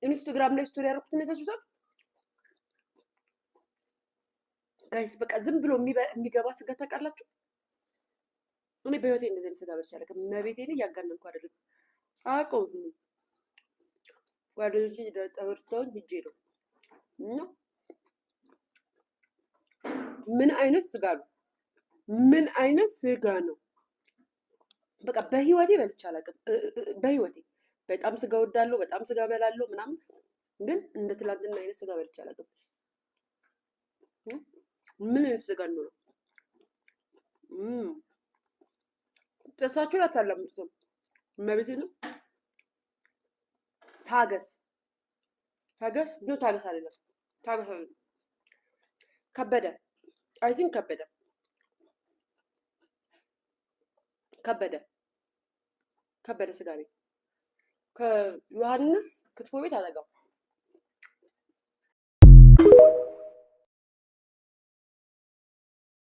ኢንስታግራም ላይ ስቶሪ ያደረኩት ነው ተሱታ ጋይስ በቃ ዝም ብሎ የሚገባ ስጋ ታውቃላችሁ። እኔ በህይወቴ እንደዚህ አይነት ስጋ በልቼ አላውቅም። መቤቴን እያጋነንኩ አይደለም አውቀው ጓደኞቼ ጠርተውኝ ሂጄ ነው እና ምን አይነት ስጋ ነው? ምን አይነት ስጋ ነው? በቃ በህይወቴ በልቼ አላውቅም። በህይወቴ በጣም ስጋ ወዳለሁ፣ በጣም ስጋ በላለሁ ምናምን፣ ግን እንደ ትላንትና አይነት ስጋ በልቼ አላውቅም። ምን አይነት ስጋ ነው? ጥርሳችሁን አታላምጡትም። መቤቴ ነው። ታገስ ታገስ ነው። ታገስ አይደለም ታገስ አይደለም። ከበደ አይ ቲንክ ከበደ ስጋ ቤት ከዮሐንስ ክትፎ ቤት አጠገብ